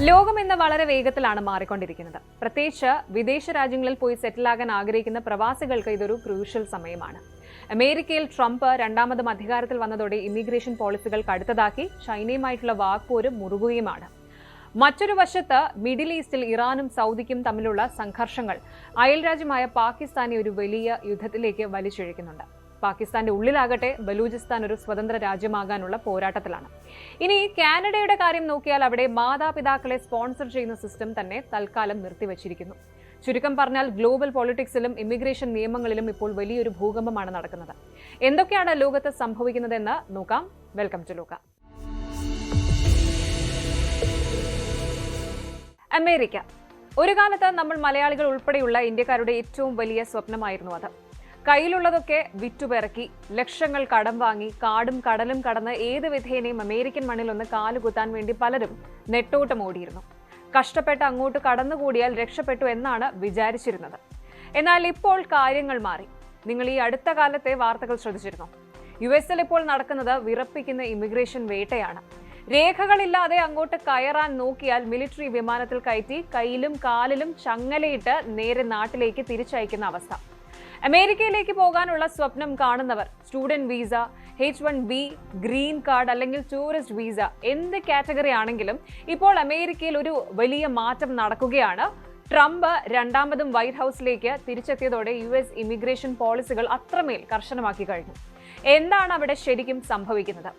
ലോകം ഇന്ന് വളരെ വേഗത്തിലാണ് മാറിക്കൊണ്ടിരിക്കുന്നത്. പ്രത്യേകിച്ച് വിദേശ രാജ്യങ്ങളിൽ പോയി സെറ്റിലാകാൻ ആഗ്രഹിക്കുന്ന പ്രവാസികൾക്ക് ഇതൊരു ക്രൂഷ്യൽ സമയമാണ്. അമേരിക്കയിൽ ട്രംപ് രണ്ടാമതും അധികാരത്തിൽ വന്നതോടെ ഇമിഗ്രേഷൻ പോളിസികൾ കടുത്തതാക്കി ചൈനയുമായിട്ടുള്ള വാക്പോര് മുറുകുകയുമാണ്. മറ്റൊരു വശത്ത് മിഡിൽ ഈസ്റ്റിൽ ഇറാനും സൗദിക്കും തമ്മിലുള്ള സംഘർഷങ്ങൾ അയൽരാജ്യമായ പാകിസ്ഥാനെ ഒരു വലിയ യുദ്ധത്തിലേക്ക് വലിച്ചിഴക്കുന്നുണ്ട്. പാകിസ്ഥാന്റെ ഉള്ളിലാകട്ടെ ബലൂചിസ്ഥാൻ ഒരു സ്വതന്ത്ര രാജ്യമാകാനുള്ള പോരാട്ടത്തിലാണ്. ഇനി കാനഡയുടെ കാര്യം നോക്കിയാൽ അവിടെ മാതാപിതാക്കളെ സ്പോൺസർ ചെയ്യുന്ന സിസ്റ്റം തന്നെ തൽക്കാലം നിർത്തിവച്ചിരിക്കുന്നു. ചുരുക്കം പറഞ്ഞാൽ ഗ്ലോബൽ പൊളിറ്റിക്സിലും ഇമിഗ്രേഷൻ നിയമങ്ങളിലും ഇപ്പോൾ വലിയൊരു ഭൂകമ്പമാണ് നടക്കുന്നത്. എന്തൊക്കെയാണ് ലോകത്ത് സംഭവിക്കുന്നതെന്ന് നോക്കാം. വെൽക്കം ടു ലോക. അമേരിക്ക ഒരു കാലത്ത് നമ്മൾ മലയാളികൾ ഉൾപ്പെടെയുള്ള ഇന്ത്യക്കാരുടെ ഏറ്റവും വലിയ സ്വപ്നമായിരുന്നു അത്. കയ്യിലുള്ളതൊക്കെ വിറ്റുപിറക്കി ലക്ഷങ്ങൾ കടം വാങ്ങി കാടും കടലും കടന്ന് ഏത് വിധേനയും അമേരിക്കൻ മണ്ണിൽ ഒന്ന് കാലുകുത്താൻ വേണ്ടി പലരും നെട്ടോട്ടം ഓടിയിരുന്നു. കഷ്ടപ്പെട്ട് അങ്ങോട്ട് കടന്നുകൂടിയാൽ രക്ഷപ്പെട്ടു എന്നാണ് വിചാരിച്ചിരുന്നത്. എന്നാൽ ഇപ്പോൾ കാര്യങ്ങൾ മാറി. നിങ്ങൾ ഈ അടുത്ത കാലത്തെ വാർത്തകൾ ശ്രദ്ധിച്ചിരുന്നോ? യുഎസിൽ ഇപ്പോൾ നടക്കുന്നത് വിറപ്പിക്കുന്ന ഇമിഗ്രേഷൻ വേട്ടയാണ്. രേഖകളില്ലാതെ അങ്ങോട്ട് കയറാൻ നോക്കിയാൽ മിലിറ്ററി വിമാനത്തിൽ കയറ്റി കയ്യിലും കാലിലും ചങ്ങലയിട്ട് നേരെ നാട്ടിലേക്ക് തിരിച്ചയക്കുന്ന അവസ്ഥ. അമേരിക്കയിലേക്ക് പോകാനുള്ള സ്വപ്നം കാണുന്നവർ student visa, H-1B, green card അല്ലെങ്കിൽ ടൂറിസ്റ്റ് വീസ എന്ത് കാറ്റഗറി ആണെങ്കിലും ഇപ്പോൾ അമേരിക്കയിൽ ഒരു വലിയ മാറ്റം നടക്കുകയാണ്. ട്രംപ് രണ്ടാമതും വൈറ്റ് ഹൗസിലേക്ക് തിരിച്ചെത്തിയതോടെ US ഇമിഗ്രേഷൻ പോളിസികൾ അത്രമേൽ കർശനമാക്കി കഴിഞ്ഞു. എന്താണ് അവിടെ ശരിക്കും സംഭവിക്കുന്നത്?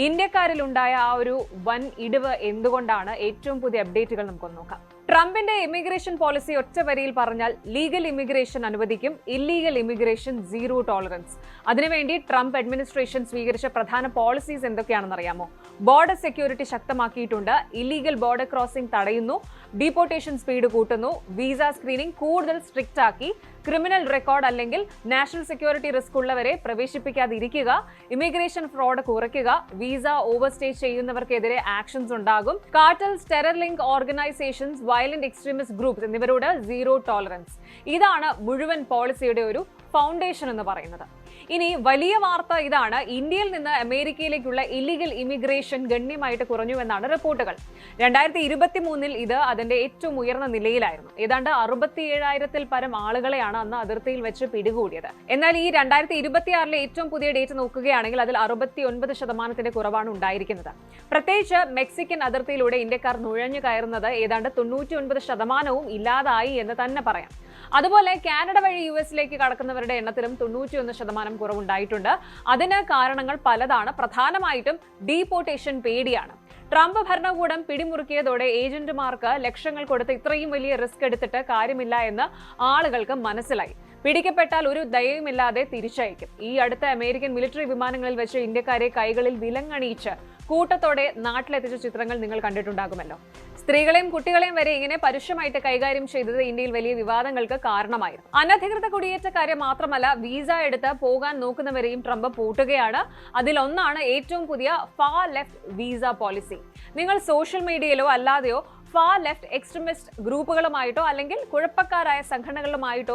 ഇന്ത്യക്കാരിലുണ്ടായ ആ ഒരു വൻ ഇടിവ് എന്തുകൊണ്ടാണ്? ഏറ്റവും പുതിയ അപ്ഡേറ്റുകൾ നമുക്കൊന്ന് നോക്കാം. ട്രംപിന്റെ ഇമിഗ്രേഷൻ പോളിസി ഒറ്റ വരിയിൽ പറഞ്ഞാൽ ലീഗൽ ഇമിഗ്രേഷൻ അനുവദിക്കും, ഇല്ലീഗൽ ഇമിഗ്രേഷൻ സീറോ ടോളറൻസ്. അതിനുവേണ്ടി ട്രംപ് അഡ്മിനിസ്ട്രേഷൻ സ്വീകരിച്ച പ്രധാന പോളിസീസ് എന്തൊക്കെയാണെന്ന് അറിയാമോ? ബോർഡർ സെക്യൂരിറ്റി ശക്തമാക്കിയിട്ടുണ്ട്, ഇല്ലീഗൽ ബോർഡർ ക്രോസിംഗ് തടയുന്നു, ഡീപ്പോർട്ടേഷൻ സ്പീഡ് കൂട്ടുന്നു, വിസ സ്ക്രീനിംഗ് കൂടുതൽ സ്ട്രിക്റ്റ് ആക്കി, ക്രിമിനൽ റെക്കോർഡ് അല്ലെങ്കിൽ നാഷണൽ സെക്യൂരിറ്റി റിസ്ക് ഉള്ളവരെ പ്രവേശിപ്പിക്കാതിരിക്കുക, ഇമിഗ്രേഷൻ ഫ്രോഡ് കുറയ്ക്കുക, വിസ ഓവർസ്റ്റേ ചെയ്യുന്നവർക്കെതിരെ ആക്ഷൻസ് ഉണ്ടാകും, cartels, terror link organisations, violent extremist groups എന്നിവരോട് സീറോ ടോളറൻസ്. ഇതാണ് മുഴുവൻ പോളിസിയുടെ ഒരു ഫൗണ്ടേഷൻ എന്ന് പറയുന്നത്. ഇനി വലിയ വാർത്ത ഇതാണ്: ഇന്ത്യയിൽ നിന്ന് അമേരിക്കയിലേക്കുള്ള ഇല്ലീഗൽ ഇമിഗ്രേഷൻ ഗണ്യമായിട്ട് കുറഞ്ഞുവെന്നാണ് റിപ്പോർട്ടുകൾ. 2023 ഇത് അതിന്റെ ഏറ്റവും ഉയർന്ന നിലയിലായിരുന്നു. ഏതാണ്ട് 67,000 പരം ആളുകളെയാണ് അന്ന് അതിർത്തിയിൽ വെച്ച് പിടികൂടിയത്. എന്നാൽ ഈ 2026 ഏറ്റവും പുതിയ ഡേറ്റ് നോക്കുകയാണെങ്കിൽ അതിൽ 69% കുറവാണ് ഉണ്ടായിരിക്കുന്നത്. പ്രത്യേകിച്ച് മെക്സിക്കൻ അതിർത്തിയിലൂടെ ഇന്ത്യക്കാർ നുഴഞ്ഞു കയറുന്നത് ഏതാണ്ട് 99% ഇല്ലാതായി എന്ന് തന്നെ പറയാം. അതുപോലെ കാനഡ വഴി US കടക്കുന്നവരുടെ എണ്ണത്തിലും 91% കുറവുണ്ടായിട്ടുണ്ട്. അതിന് കാരണങ്ങൾ പലതാണ്. പ്രധാനമായിട്ടും ഡീപ്പോർട്ടേഷൻ പേടിയാണ്. ട്രംപ് ഭരണകൂടം പിടിമുറുക്കിയതോടെ ഏജന്റുമാർക്ക് ലക്ഷങ്ങൾ കൊടുത്ത് ഇത്രയും വലിയ റിസ്ക് എടുത്തിട്ട് കാര്യമില്ല എന്ന് ആളുകൾക്ക് മനസ്സിലായി. പിടിക്കപ്പെട്ടാൽ ഒരു ദയവുമില്ലാതെ തിരിച്ചയക്കും. ഈ അടുത്ത അമേരിക്കൻ മിലിറ്ററി വിമാനങ്ങളിൽ വെച്ച് ഇന്ത്യക്കാരെ കൈകളിൽ വിലങ്ങണിയിച്ച് കൂട്ടത്തോടെ നാട്ടിലെത്തിച്ച ചിത്രങ്ങൾ നിങ്ങൾ കണ്ടിട്ടുണ്ടാകുമല്ലോ. സ്ത്രീകളെയും കുട്ടികളെയും വരെ ഇങ്ങനെ പരുഷമായിട്ട് കൈകാര്യം ചെയ്തത് ഇന്ത്യയിൽ വലിയ വിവാദങ്ങൾക്ക് കാരണമായിരുന്നു. അനധികൃത കുടിയേറ്റക്കാരെ മാത്രമല്ല, വിസ എടുത്ത് പോകാൻ നോക്കുന്നവരെയും ട്രംപ് പൂട്ടുകയാണ്. അതിലൊന്നാണ് ഏറ്റവും പുതിയ ഫാർ ലെഫ്റ്റ് വിസ പോളിസി. നിങ്ങൾ സോഷ്യൽ മീഡിയയിലോ അല്ലാതെയോ ഫാർ ലെഫ്റ്റ് എക്സ്ട്രീമിസ്റ്റ് ഗ്രൂപ്പുകളുമായിട്ടോ അല്ലെങ്കിൽ കുഴപ്പക്കാരായ സംഘടനകളുമായിട്ടോ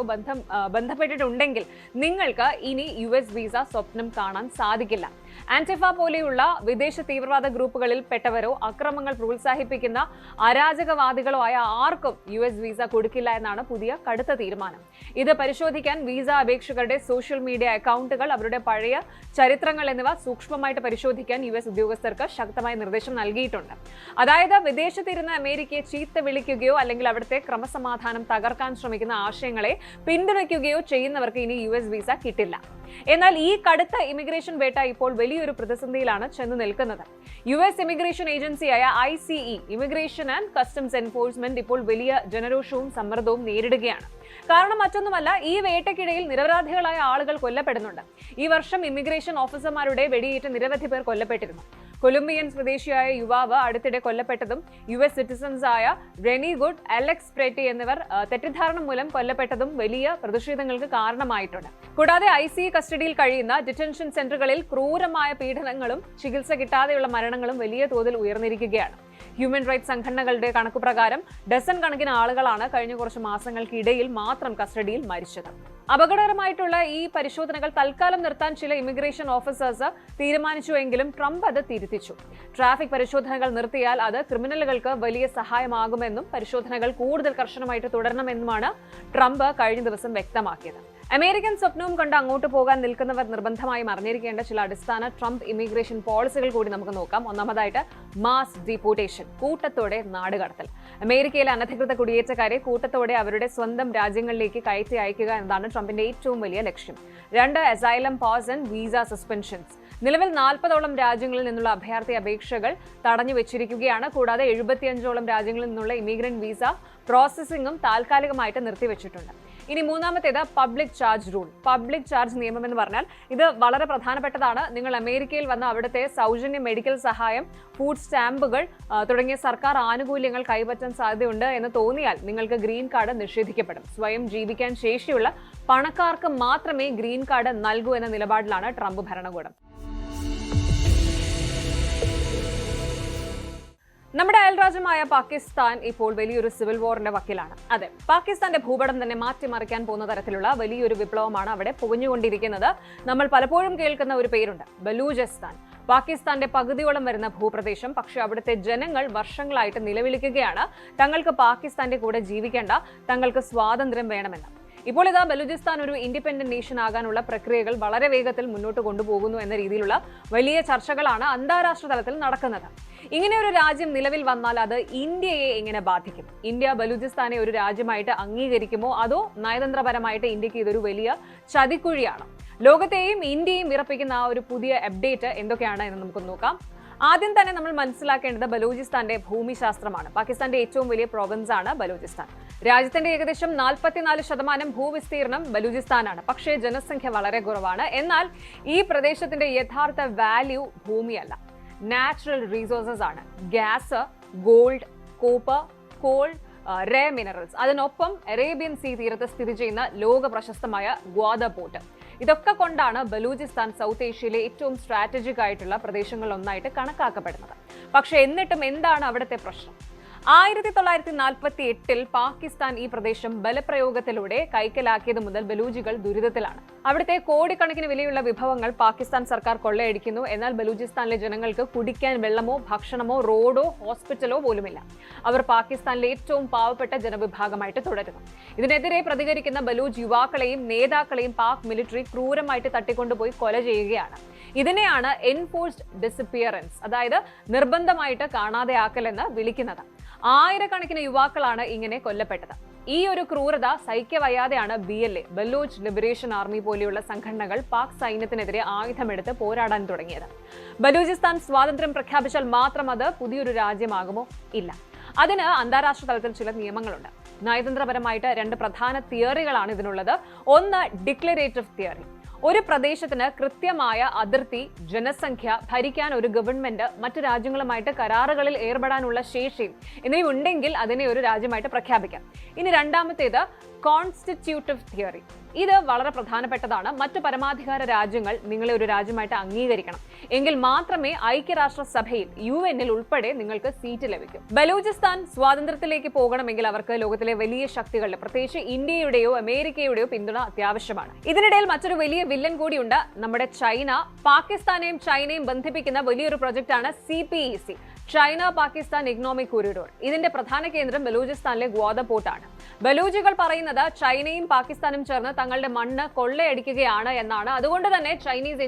ബന്ധപ്പെട്ടിട്ടുണ്ടെങ്കിൽ നിങ്ങൾക്ക് ഇനി US വിസ സ്വപ്നം കാണാൻ സാധിക്കില്ല. ആന്റിഫ പോലെയുള്ള വിദേശ തീവ്രവാദ ഗ്രൂപ്പുകളിൽ പെട്ടവരോ അക്രമങ്ങൾ പ്രോത്സാഹിപ്പിക്കുന്ന അരാജകവാദികളോ ആയ ആർക്കും US വിസ കൊടുക്കില്ല എന്നാണ് പുതിയ കടുത്ത തീരുമാനം. ഇത് പരിശോധിക്കാൻ വിസ അപേക്ഷകരുടെ സോഷ്യൽ മീഡിയ അക്കൗണ്ടുകൾ, അവരുടെ പഴയ ചരിത്രങ്ങൾ എന്നിവ സൂക്ഷ്മമായിട്ട് പരിശോധിക്കാൻ US ഉദ്യോഗസ്ഥർക്ക് ശക്തമായ നിർദ്ദേശം നൽകിയിട്ടുണ്ട്. അതായത് വിദേശത്തിരുന്ന് അമേരിക്കയെ ചീത്ത വിളിക്കുകയോ അല്ലെങ്കിൽ അവിടുത്തെ ക്രമസമാധാനം തകർക്കാൻ ശ്രമിക്കുന്ന ആശയങ്ങളെ പിന്തുണയ്ക്കുകയോ ചെയ്യുന്നവർക്ക് ഇനി US വിസ കിട്ടില്ല. എന്നാൽ ഈ കടുത്ത ഇമിഗ്രേഷൻ വേട്ട ഇപ്പോൾ വലിയൊരു പ്രതിസന്ധിയിലാണ് ചെന്ന് നിൽക്കുന്നത്. US ഇമിഗ്രേഷൻ ഏജൻസിയായ ICE, immigration and customs enforcement, ഇപ്പോൾ വലിയ ജനരോഷവും സമ്മർദ്ദവും നേരിടുകയാണ്. കാരണം മറ്റൊന്നുമല്ല, ഈ വേട്ടയ്ക്കിടയിൽ നിരപരാധികളായ ആളുകൾ കൊല്ലപ്പെടുന്നുണ്ട്. ഈ വർഷം ഇമിഗ്രേഷൻ ഓഫീസർമാരുടെ വെടിയേറ്റ് നിരവധി പേർ കൊല്ലപ്പെട്ടിരുന്നു. കൊളംബിയൻ സ്വദേശിയായ യുവാവ് അടുത്തിടെ കൊല്ലപ്പെട്ടതും US സിറ്റിസൺസ് ആയ റെനി ഗുഡ്, അലക്സ് പ്രെറ്റി എന്നിവർ തെറ്റിദ്ധാരണ മൂലം കൊല്ലപ്പെട്ടതും വലിയ പ്രതിഷേധങ്ങൾക്ക് കാരണമായിട്ടുണ്ട്. കൂടാതെ ICE കസ്റ്റഡിയിൽ കഴിയുന്ന ഡിറ്റൻഷൻ സെന്ററുകളിൽ ക്രൂരമായ പീഡനങ്ങളും ചികിത്സ കിട്ടാതെയുള്ള മരണങ്ങളും വലിയ തോതിൽ ഉയർന്നിരിക്കുകയാണ്. ഹ്യൂമൻ റൈറ്റ്സ് സംഘടനകളുടെ കണക്കുപ്രകാരം ഡസൻ കണക്കിന് ആളുകളാണ് കഴിഞ്ഞ കുറച്ച് മാസങ്ങൾക്കിടയിൽ മാത്രം കസ്റ്റഡിയിൽ മരിച്ചത്. അപകടകരമായിട്ടുള്ള ഈ പരിശോധനകൾ തൽക്കാലം നിർത്താൻ ചില ഇമിഗ്രേഷൻ ഓഫീസേഴ്സ് തീരുമാനിച്ചുവെങ്കിലും ട്രംപ് അത് തിരുത്തിച്ചു. ട്രാഫിക് പരിശോധനകൾ നിർത്തിയാൽ അത് ക്രിമിനലുകൾക്ക് വലിയ സഹായമാകുമെന്നും പരിശോധനകൾ കൂടുതൽ കർശനമായിട്ട് തുടരണമെന്നുമാണ് ട്രംപ് കഴിഞ്ഞ ദിവസം വ്യക്തമാക്കിയത്. അമേരിക്കൻ സ്വപ്നവും കണ്ട് അങ്ങോട്ട് പോകാൻ നിൽക്കുന്നവർ നിർബന്ധമായും അറിഞ്ഞിരിക്കേണ്ട ചില അടിസ്ഥാന ട്രംപ് ഇമിഗ്രേഷൻ പോളിസികൾ കൂടി നമുക്ക് നോക്കാം. ഒന്നാമതായിട്ട് മാസ് ഡീപ്പോർട്ടേഷൻ, കൂട്ടത്തോടെ നാടുകടത്തൽ. അമേരിക്കയിലെ അനധികൃത കുടിയേറ്റക്കാരെ കൂട്ടത്തോടെ അവരുടെ സ്വന്തം രാജ്യങ്ങളിലേക്ക് കയറ്റി അയക്കുക എന്നതാണ് ട്രംപിന്റെ ഏറ്റവും വലിയ ലക്ഷ്യം. 2 asylum pause and visa suspensions. നിലവിൽ 40ഓളം രാജ്യങ്ങളിൽ നിന്നുള്ള അഭയാർത്ഥി അപേക്ഷകൾ തടഞ്ഞു വെച്ചിരിക്കുകയാണ്. കൂടാതെ 75ഓളം രാജ്യങ്ങളിൽ നിന്നുള്ള ഇമിഗ്രന്റ് വിസ പ്രോസസ്സിംഗും താൽക്കാലികമായിട്ട് നിർത്തിവെച്ചിട്ടുണ്ട്. ഇനി മൂന്നാമത്തേത് public charge rule. Public charge നിയമം എന്ന് പറഞ്ഞാൽ ഇത് വളരെ പ്രധാനപ്പെട്ടതാണ്. നിങ്ങൾ അമേരിക്കയിൽ വന്ന് അവിടുത്തെ സൗജന്യ മെഡിക്കൽ സഹായം, ഫുഡ് സ്റ്റാമ്പുകൾ തുടങ്ങിയ സർക്കാർ ആനുകൂല്യങ്ങൾ കൈപ്പറ്റാൻ സാധ്യതയുണ്ട് എന്ന് തോന്നിയാൽ നിങ്ങൾക്ക് ഗ്രീൻ കാർഡ് നിഷേധിക്കപ്പെടും. സ്വയം ജീവിക്കാൻ ശേഷിയുള്ള പണക്കാർക്ക് മാത്രമേ ഗ്രീൻ കാർഡ് നൽകൂ എന്ന നിലപാടിലാണ് ട്രംപ് ഭരണകൂടം. നമ്മുടെ അയൽരാജ്യമായ പാകിസ്ഥാൻ ഇപ്പോൾ വലിയൊരു സിവിൽ വാറിന്റെ വക്കിലാണ്. അതെ, പാകിസ്ഥാന്റെ ഭൂപടം തന്നെ മാറ്റിമറിക്കാൻ പോകുന്ന തരത്തിലുള്ള വലിയൊരു വിപ്ലവമാണ് അവിടെ പുകഞ്ഞുകൊണ്ടിരിക്കുന്നത്. നമ്മൾ പലപ്പോഴും കേൾക്കുന്ന ഒരു പേരുണ്ട്, ബലൂചിസ്ഥാൻ. പാകിസ്ഥാന്റെ പകുതിയോളം വരുന്ന ഭൂപ്രദേശം. പക്ഷേ അവിടുത്തെ ജനങ്ങൾ വർഷങ്ങളായിട്ട് നിലവിളിക്കുകയാണ് തങ്ങൾക്ക് പാകിസ്ഥാന്റെ കൂടെ ജീവിക്കേണ്ട, തങ്ങൾക്ക് സ്വാതന്ത്ര്യം വേണമെന്ന്. ഇപ്പോൾ ഇതാ ബലൂചിസ്ഥാൻ ഒരു ഇൻഡിപെൻഡന്റ് നേഷൻ ആകാനുള്ള പ്രക്രിയകൾ വളരെ വേഗത്തിൽ മുന്നോട്ട് കൊണ്ടുപോകുന്നു എന്ന രീതിയിലുള്ള വലിയ ചർച്ചകളാണ് അന്താരാഷ്ട്ര തലത്തിൽ നടക്കുന്നത്. ഇങ്ങനെ ഒരു രാജ്യം നിലവിൽ വന്നാൽ അത് ഇന്ത്യയെ എങ്ങനെ ബാധിക്കും? ഇന്ത്യ ബലൂചിസ്ഥാനെ ഒരു രാജ്യമായിട്ട് അംഗീകരിക്കുമോ, അതോ നയതന്ത്രപരമായിട്ട് ഇന്ത്യക്ക് ഇതൊരു വലിയ ചതിക്കുഴിയാണ്? ലോകത്തെയും ഇന്ത്യയും വിറപ്പിക്കുന്ന ആ ഒരു പുതിയ അപ്ഡേറ്റ് എന്തൊക്കെയാണ് എന്ന് നമുക്ക് നോക്കാം. ആദ്യം തന്നെ നമ്മൾ മനസ്സിലാക്കേണ്ടത് ബലൂചിസ്ഥാന്റെ ഭൂമിശാസ്ത്രമാണ്. പാകിസ്ഥാന്റെ ഏറ്റവും വലിയ പ്രോവിൻസ് ആണ് ബലൂചിസ്ഥാൻ. രാജ്യത്തിന്റെ ഏകദേശം 44% ഭൂവിസ്തീർണം ബലൂചിസ്ഥാനാണ്. പക്ഷേ ജനസംഖ്യ വളരെ കുറവാണ്. എന്നാൽ ഈ പ്രദേശത്തിന്റെ യഥാർത്ഥ വാല്യൂ ഭൂമിയല്ല, നാച്ചുറൽ റിസോഴ്സസ് ആണ്. Gas, gold, copper, coal, rare minerals. അതിനൊപ്പം അറേബ്യൻ സീ തീരത്ത് സ്ഥിതി ചെയ്യുന്ന ലോക പ്രശസ്തമായ ഗ്വാദ പോർട്ട്. ഇതൊക്കെ കൊണ്ടാണ് ബലൂചിസ്ഥാൻ സൗത്ത് ഏഷ്യയിലെ ഏറ്റവും സ്ട്രാറ്റജിക് ആയിട്ടുള്ള പ്രദേശങ്ങളിലൊന്നായിട്ട് കണക്കാക്കപ്പെടുന്നത്. പക്ഷേ എന്നിട്ടും എന്താണ് അവിടുത്തെ പ്രശ്നം? 1948 പാകിസ്ഥാൻ ഈ പ്രദേശം ബലപ്രയോഗത്തിലൂടെ കൈക്കലാക്കിയത് മുതൽ ബലൂജികൾ ദുരിതത്തിലാണ്. അവിടുത്തെ കോടിക്കണക്കിന് വിലയുള്ള വിഭവങ്ങൾ പാകിസ്ഥാൻ സർക്കാർ കൊള്ളയടിക്കുന്നു. എന്നാൽ ബലൂചിസ്ഥാനിലെ ജനങ്ങൾക്ക് കുടിക്കാൻ വെള്ളമോ ഭക്ഷണമോ റോഡോ ഹോസ്പിറ്റലോ പോലുമില്ല. അവർ പാകിസ്ഥാനിലെ ഏറ്റവും പാവപ്പെട്ട ജനവിഭാഗമായിട്ട് തുടരുന്നു. ഇതിനെതിരെ പ്രതികരിക്കുന്ന ബലൂച്ച് യുവാക്കളെയും നേതാക്കളെയും പാക് മിലിറ്ററി ക്രൂരമായിട്ട് തട്ടിക്കൊണ്ടുപോയി കൊല ചെയ്യുകയാണ്. ഇതിനെയാണ് എൻഫോഴ്സ്ഡ് ഡിസപ്പിയറൻസ്, അതായത് നിർബന്ധമായിട്ട് കാണാതെയാക്കലെന്ന് വിളിക്കുന്നത്. ആയിരക്കണക്കിന് യുവാക്കളാണ് ഇങ്ങനെ കൊല്ലപ്പെട്ടത്. ഈ ഒരു ക്രൂരത സഹിക്കവയ്യാതെയാണ് BLA, ബലൂച്ച് ലിബറേഷൻ ആർമി പോലെയുള്ള സംഘടനകൾ പാക് സൈന്യത്തിനെതിരെ ആയുധമെടുത്ത് പോരാടാൻ തുടങ്ങിയത്. ബലൂചിസ്ഥാൻ സ്വാതന്ത്ര്യം പ്രഖ്യാപിച്ചാൽ മാത്രം അത് പുതിയൊരു രാജ്യമാകുമോ? ഇല്ല. അതിന് അന്താരാഷ്ട്ര തലത്തിൽ ചില നിയമങ്ങളുണ്ട്. നയതന്ത്രപരമായിട്ട് 2 പ്രധാന തിയറികളാണ് ഇതിനുള്ളത്. ഒന്ന് ഡിക്ലറേറ്റീവ് തിയറി. ഒരു പ്രദേശത്തിന് കൃത്യമായ അതിർത്തി, ജനസംഖ്യ, ഭരിക്കാൻ ഒരു ഗവൺമെന്റ്, മറ്റു രാജ്യങ്ങളുമായിട്ട് കരാറുകളിൽ ഏർപ്പെടാനുള്ള ശേഷി എന്നിവയുണ്ടെങ്കിൽ അതിനെ ഒരു രാജ്യമായിട്ട് പ്രഖ്യാപിക്കാം. ഇനി രണ്ടാമത്തേത് കോൺസ്റ്റിറ്റ്യൂട്ടീവ് തിയറി. ഇത് വളരെ പ്രധാനപ്പെട്ടതാണ്. മറ്റു പരമാധികാര രാജ്യങ്ങൾ നിങ്ങളെ ഒരു രാജ്യമായിട്ട് അംഗീകരിക്കണം. എങ്കിൽ മാത്രമേ ഐക്യരാഷ്ട്രസഭയിൽ UN ഉൾപ്പെടെ നിങ്ങൾക്ക് സീറ്റ് ലഭിക്കും. ബലൂചിസ്ഥാൻ സ്വാതന്ത്ര്യത്തിലേക്ക് പോകണമെങ്കിൽ അവർക്ക് ലോകത്തിലെ വലിയ ശക്തികളുടെ, പ്രത്യേകിച്ച് ഇന്ത്യയുടെയോ അമേരിക്കയുടെയോ പിന്തുണ അത്യാവശ്യമാണ്. ഇതിനിടയിൽ മറ്റൊരു വലിയ വില്ലൻ കൂടിയുണ്ട്, നമ്മുടെ ചൈന. പാകിസ്ഥാനെയും ചൈനയും ബന്ധിപ്പിക്കുന്ന വലിയൊരു പ്രൊജക്റ്റാണ് CPEC, China Pakistan economic corridor. ഇതിന്റെ പ്രധാന കേന്ദ്രം ബലൂചിസ്ഥാനിലെ ഗ്വാദ പോർട്ടാണ്. ബലൂജികൾ പറയുന്നത് ചൈനയും പാകിസ്ഥാനും ചേർന്ന് തങ്ങളുടെ മണ്ണ് കൊള്ളയടിക്കുകയാണ് എന്നാണ്. അതുകൊണ്ട് തന്നെ ചൈനീസ്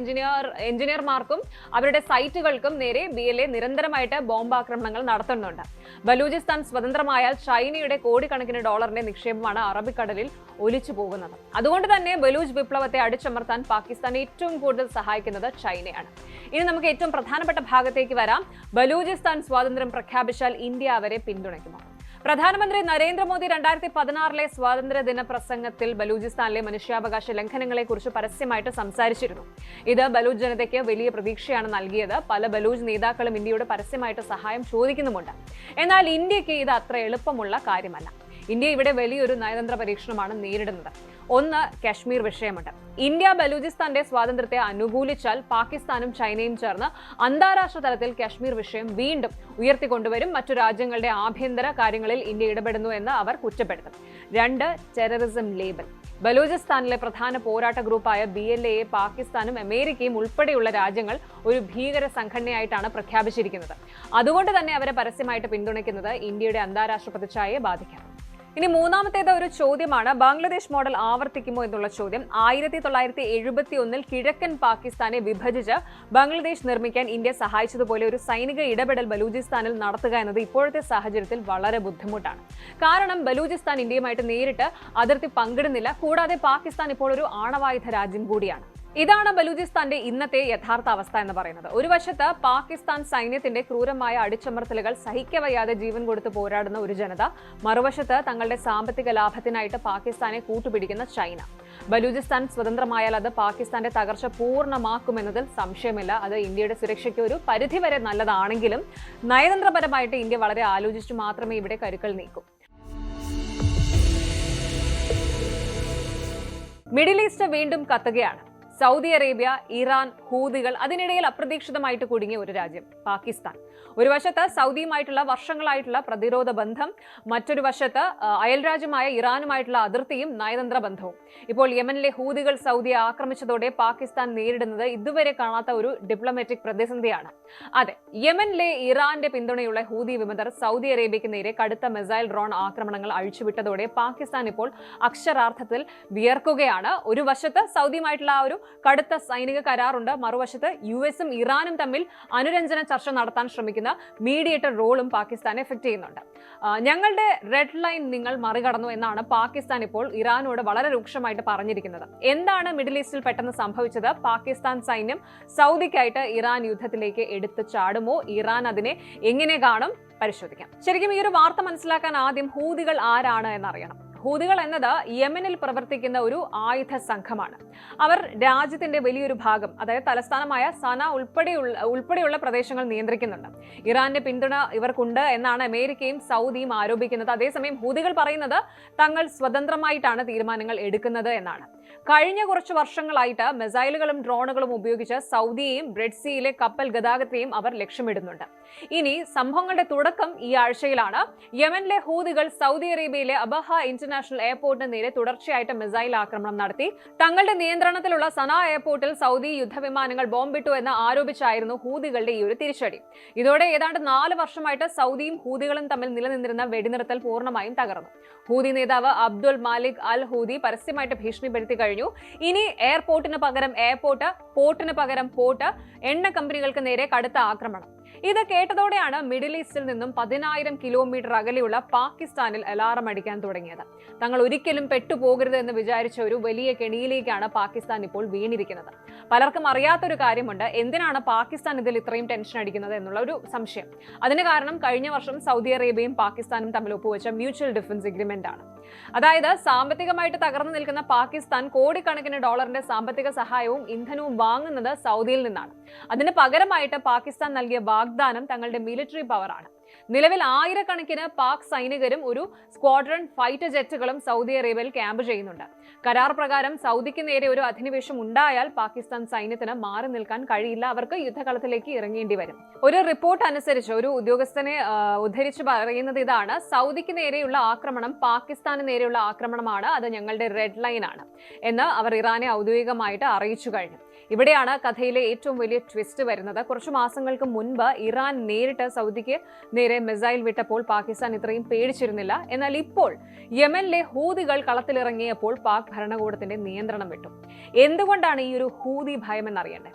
എഞ്ചിനീയർമാർക്കും അവരുടെ സൈറ്റുകൾക്കും നേരെ BLA നിരന്തരമായിട്ട് ബോംബാക്രമണങ്ങൾ നടത്തുന്നുണ്ട്. ബലൂചിസ്ഥാൻ സ്വതന്ത്രമായാൽ ചൈനയുടെ കോടിക്കണക്കിന് ഡോളറിന്റെ നിക്ഷേപമാണ് അറബിക്കടലിൽ ഒലിച്ചു പോകുന്നത്. അതുകൊണ്ട് തന്നെ ബലൂച്ച് വിപ്ലവത്തെ അടിച്ചമർത്താൻ പാകിസ്ഥാൻ ഏറ്റവും കൂടുതൽ സഹായിക്കുന്നത് ചൈനയാണ്. ഇനി നമുക്ക് ഏറ്റവും പ്രധാനപ്പെട്ട ഭാഗത്തേക്ക് വരാം. ബലൂചിസ്ഥാൻ സ്വാതന്ത്ര്യം പ്രഖ്യാപിച്ചാൽ ഇന്ത്യ അവരെ പിന്തുണയ്ക്കുമോ? പ്രധാനമന്ത്രി നരേന്ദ്രമോദി 2016 സ്വാതന്ത്ര്യ ദിന പ്രസംഗത്തിൽ ബലൂചിസ്ഥാനിലെ മനുഷ്യാവകാശ ലംഘനങ്ങളെ കുറിച്ച് പരസ്യമായിട്ട് സംസാരിച്ചിരുന്നു. ഇത് ബലൂച്ച് ജനതയ്ക്ക് വലിയ പ്രതീക്ഷയാണ് നൽകിയത്. പല ബലൂച്ച് നേതാക്കളും ഇന്ത്യയോട് പരസ്യമായിട്ട് സഹായം ചോദിക്കുന്നുമുണ്ട്. എന്നാൽ ഇന്ത്യക്ക് ഇത് അത്ര എളുപ്പമുള്ള കാര്യമല്ല. ഇന്ത്യ ഇവിടെ വലിയൊരു നയതന്ത്ര പരീക്ഷണമാണ് നേരിടുന്നത്. ഒന്ന് കശ്മീർ വിഷയമുണ്ട്. ഇന്ത്യ ബലൂചിസ്ഥാന്റെ സ്വാതന്ത്ര്യത്തെ അനുകൂലിച്ചാൽ പാകിസ്ഥാനും ചൈനയും ചേർന്ന് അന്താരാഷ്ട്ര തലത്തിൽ കശ്മീർ വിഷയം വീണ്ടും ഉയർത്തിക്കൊണ്ടുവരും. മറ്റു രാജ്യങ്ങളുടെ ആഭ്യന്തര കാര്യങ്ങളിൽ ഇന്ത്യ ഇടപെടുന്നു എന്ന് അവർ കുറ്റപ്പെടുത്തും. 2, ടെററിസം ലേബൽ. ബലൂചിസ്ഥാനിലെ പ്രധാന പോരാട്ട ഗ്രൂപ്പായ BLA പാകിസ്ഥാനും അമേരിക്കയും ഉൾപ്പെടെയുള്ള രാജ്യങ്ങൾ ഒരു ഭീകര സംഘടനയായിട്ടാണ് പ്രഖ്യാപിച്ചിരിക്കുന്നത്. അതുകൊണ്ട് തന്നെ അവരെ പരസ്യമായിട്ട് പിന്തുണയ്ക്കുന്നത് ഇന്ത്യയുടെ അന്താരാഷ്ട്ര പ്രതിച്ഛായയെ ബാധിക്കാം. ഇനി മൂന്നാമത്തേത് ഒരു ചോദ്യമാണ്. ബംഗ്ലാദേശ് മോഡൽ ആവർത്തിക്കുമോ എന്നുള്ള ചോദ്യം. 1971 കിഴക്കൻ പാകിസ്ഥാനെ വിഭജിച്ച് ബംഗ്ലാദേശ് നിർമ്മിക്കാൻ ഇന്ത്യ സഹായിച്ചതുപോലെ ഒരു സൈനിക ഇടപെടൽ ബലൂചിസ്ഥാനിൽ നടത്തുക എന്നത് ഇപ്പോഴത്തെ സാഹചര്യത്തിൽ വളരെ ബുദ്ധിമുട്ടാണ്. കാരണം ബലൂചിസ്ഥാൻ ഇന്ത്യയുമായിട്ട് നേരിട്ട് അതിർത്തി പങ്കിടുന്നില്ല. കൂടാതെ പാകിസ്ഥാൻ ഇപ്പോൾ ഒരു ആണവായുധ രാജ്യം കൂടിയാണ്. ഇതാണ് ബലൂചിസ്ഥാന്റെ ഇന്നത്തെ യഥാർത്ഥ അവസ്ഥ എന്ന് പറയുന്നത്. ഒരു വശത്ത് പാകിസ്ഥാൻ സൈന്യത്തിന്റെ ക്രൂരമായ അടിച്ചമർത്തലുകൾ സഹിക്കവയ്യാതെ ജീവൻ കൊടുത്ത് പോരാടുന്ന ഒരു ജനത, മറുവശത്ത് തങ്ങളുടെ സാമ്പത്തിക ലാഭത്തിനായിട്ട് പാകിസ്ഥാനെ കൂട്ടുപിടിക്കുന്ന ചൈന. ബലൂചിസ്ഥാൻ സ്വതന്ത്രമായാൽ അത് പാകിസ്ഥാന്റെ തകർച്ച പൂർണ്ണമാക്കുമെന്നതിൽ സംശയമില്ല. അത് ഇന്ത്യയുടെ സുരക്ഷയ്ക്ക് ഒരു പരിധിവരെ നല്ലതാണെങ്കിലും നയതന്ത്രപരമായിട്ട് ഇന്ത്യ വളരെ ആലോചിച്ചു മാത്രമേ ഇവിടെ കരുക്കൾ നീക്കൂ. മിഡിൽ ഈസ്റ്റ് വീണ്ടും കത്തുകയാണ്. സൗദി അറേബ്യ, ഇറാൻ, ഹൂതികൾ, അതിനിടയിൽ അപ്രതീക്ഷിതമായിട്ട് കുടുങ്ങിയ ഒരു രാജ്യം പാകിസ്ഥാൻ. ഒരു വശത്ത് സൗദിയുമായിട്ടുള്ള വർഷങ്ങളായിട്ടുള്ള പ്രതിരോധ ബന്ധം, മറ്റൊരു വശത്ത് അയൽരാജ്യമായ ഇറാനുമായിട്ടുള്ള അതിർത്തിയും നയതന്ത്ര ബന്ധവും. ഇപ്പോൾ യമനിലെ ഹൂതികൾ സൗദിയെ ആക്രമിച്ചതോടെ പാകിസ്ഥാൻ നേരിടുന്നത് ഇതുവരെ കാണാത്ത ഒരു ഡിപ്ലോമാറ്റിക് പ്രതിസന്ധിയാണ്. അതെ, യമനിലെ ഇറാന്റെ പിന്തുണയുള്ള ഹൂതി വിമതർ സൗദി അറേബ്യയ്ക്ക് നേരെ കടുത്ത മിസൈൽ ഡ്രോൺ ആക്രമണങ്ങൾ അഴിച്ചുവിട്ടതോടെ പാകിസ്ഥാൻ ഇപ്പോൾ അക്ഷരാർത്ഥത്തിൽ വിയർക്കുകയാണ്. ഒരു വശത്ത് സൗദിയുമായിട്ടുള്ള ആ ഒരു കടുത്ത സൈനിക കരാറുണ്ട്, മറുവശത്ത് US-ഉം ഇറാനും തമ്മിൽ അനുരഞ്ജന ചർച്ച നടത്താൻ ശ്രമിക്കുന്ന മീഡിയേറ്റർ റോളും പാകിസ്ഥാനെ എഫക്ട് ചെയ്യുന്നുണ്ട്. ഞങ്ങളുടെ റെഡ് ലൈൻ നിങ്ങൾ മറികടന്നു എന്നാണ് പാകിസ്ഥാൻ ഇപ്പോൾ ഇറാനോട് വളരെ രൂക്ഷമായിട്ട് പറഞ്ഞിരിക്കുന്നത്. എന്താണ് മിഡിൽ ഈസ്റ്റിൽ പെട്ടെന്ന് സംഭവിച്ചത്? പാകിസ്ഥാൻ സൈന്യം സൗദിക്കായിട്ട് ഇറാൻ യുദ്ധത്തിലേക്ക് എടുത്തു ചാടുമോ? ഇറാൻ അതിനെ എങ്ങനെ കാണും? പരിശോധിക്കാം. ശരിക്കും ഈ ഒരു വാർത്ത മനസ്സിലാക്കാൻ ആദ്യം ഹൂതികൾ ആരാണ് എന്നറിയണം. ഹൂതികൾ എന്നത് യമനിൽ പ്രവർത്തിക്കുന്ന ഒരു ആയുധ സംഘമാണ്. അവർ രാജ്യത്തിന്റെ വലിയൊരു ഭാഗം, അതായത് തലസ്ഥാനമായ സന ഉൾപ്പെടെയുള്ള പ്രദേശങ്ങൾ നിയന്ത്രിക്കുന്നുണ്ട്. ഇറാന്റെ പിന്തുണ ഇവർക്കുണ്ട് എന്നാണ് അമേരിക്കയും സൗദിയും ആരോപിക്കുന്നത്. അതേസമയം ഹൂതികൾ പറയുന്നത് തങ്ങൾ സ്വതന്ത്രമായിട്ടാണ് തീരുമാനങ്ങൾ എടുക്കുന്നത് എന്നാണ്. കഴിഞ്ഞ കുറച്ച് വർഷങ്ങളായിട്ട് മിസൈലുകളും ഡ്രോണുകളും ഉപയോഗിച്ച് സൗദിയെയും റെഡ് സീയിലെ കപ്പൽ ഗതാഗതത്തെയും അവർ ലക്ഷ്യമിടുന്നുണ്ട്. ഇനി സംഭവങ്ങളുടെ തുടക്കം ഈ ആഴ്ചയിലാണ്. യമനിലെ ഹൂതികൾ സൗദി അറേബ്യയിലെ അബഹ ഇന്റർനാഷണൽ എയർപോർട്ടിന് നേരെ തുടർച്ചയായിട്ട് മിസൈൽ ആക്രമണം നടത്തി. തങ്ങളുടെ നിയന്ത്രണത്തിലുള്ള സന എയർപോർട്ടിൽ സൗദി യുദ്ധവിമാനങ്ങൾ ബോംബിട്ടു എന്ന് ആരോപിച്ചായിരുന്നു ഹൂതികളുടെ ഈ ഒരു തിരിച്ചടി. ഇതോടെ ഏതാണ്ട് 4 വർഷമായിട്ട് സൗദിയും ഹൂതികളും തമ്മിൽ നിലനിന്നിരുന്ന വെടിനിർത്തൽ പൂർണ്ണമായും തകർന്നു. ഹൂതി നേതാവ് അബ്ദുൽ മാലിക് അൽ ഹൂതി പരസ്യമായിട്ട് ഭീഷണിപ്പെടുത്തി കഴിഞ്ഞു. ഇനി എയർപോർട്ടിന് പകരം എയർപോർട്ട്, പോർട്ടിന് പകരം പോർട്ട്, എണ്ണ കമ്പനികൾക്ക് നേരെ കടുത്ത ആക്രമണം. ഇത് കേട്ടതോടെയാണ് മിഡിൽ ഈസ്റ്റിൽ നിന്നും 10,000 കിലോമീറ്റർ അകലെയുള്ള പാകിസ്ഥാനിൽ അലാറം അടിക്കാൻ തുടങ്ങിയത്. തങ്ങൾ ഒരിക്കലും പെട്ടുപോകരുത് എന്ന് വിചാരിച്ച ഒരു വലിയ കെണിയിലേക്കാണ് പാകിസ്ഥാൻ ഇപ്പോൾ വീണിരിക്കുന്നത്. പലർക്കും അറിയാത്തൊരു കാര്യമുണ്ട്, എന്തിനാണ് പാകിസ്ഥാൻ ഇതിൽ ഇത്രയും ടെൻഷൻ അടിക്കുന്നത് എന്നുള്ള ഒരു സംശയം. അതിന് കാരണം കഴിഞ്ഞ വർഷം സൗദി അറേബ്യയും പാകിസ്ഥാനും തമ്മിൽ ഒപ്പുവെച്ച മ്യൂച്വൽ ഡിഫൻസ് എഗ്രിമെന്റ് ആണ്. അതായത് സാമ്പത്തികമായിട്ട് തകർന്നു നിൽക്കുന്ന പാകിസ്ഥാൻ കോടിക്കണക്കിന് ഡോളറിന്റെ സാമ്പത്തിക സഹായവും ഇന്ധനവും വാങ്ങുന്നത് സൗദിയിൽ നിന്നാണ്. അതിന് പകരമായിട്ട് പാകിസ്ഥാൻ നൽകിയ വാഗ്ദാനം തങ്ങളുടെ മിലിറ്ററി പവറാണ്. നിലവിൽ ആയിരക്കണക്കിന് പാക് സൈനികരും ഒരു സ്ക്വാഡ്രൺ ഫൈറ്റർ ജെറ്റുകളും സൗദി അറേബ്യയിൽ ക്യാമ്പ് ചെയ്യുന്നുണ്ട്. കരാർ പ്രകാരം സൗദിക്ക് നേരെ ഒരു അധിനിവേശം ഉണ്ടായാൽ പാകിസ്ഥാൻ സൈന്യത്തിന് മാറി നിൽക്കാൻ കഴിയില്ല. അവർക്ക് യുദ്ധകളത്തിലേക്ക് ഇറങ്ങേണ്ടി വരും. ഒരു റിപ്പോർട്ട് അനുസരിച്ച് ഒരു ഉദ്യോഗസ്ഥനെ ഉദ്ധരിച്ച് പറയുന്നത് ഇതാണ്: സൗദിക്ക് നേരെയുള്ള ആക്രമണം പാകിസ്ഥാന് നേരെയുള്ള ആക്രമണമാണ്, അത് ഞങ്ങളുടെ റെഡ് ലൈൻ ആണ് എന്ന് അവർ ഇറാനെ ഔദ്യോഗികമായിട്ട് അറിയിച്ചു കഴിഞ്ഞു. ഇവിടെയാണ് കഥയിലെ ഏറ്റവും വലിയ ട്വിസ്റ്റ് വരുന്നത്. കുറച്ചു മാസങ്ങൾക്ക് മുൻപ് ഇറാൻ നേരിട്ട് സൗദിക്ക് നേരെ മിസൈൽ വിട്ടപ്പോൾ പാകിസ്ഥാൻ ഇത്രയും പേടിച്ചിരുന്നില്ല. എന്നാൽ ഇപ്പോൾ യമനിലെ ഹൂതികൾ കളത്തിലിറങ്ങിയപ്പോൾ പാക് ഭരണകൂടത്തിന്റെ നിയന്ത്രണം വിട്ടു. എന്തുകൊണ്ടാണ് ഈ ഒരു ഹൂതി ഭയം എന്നറിയണ്ടേ?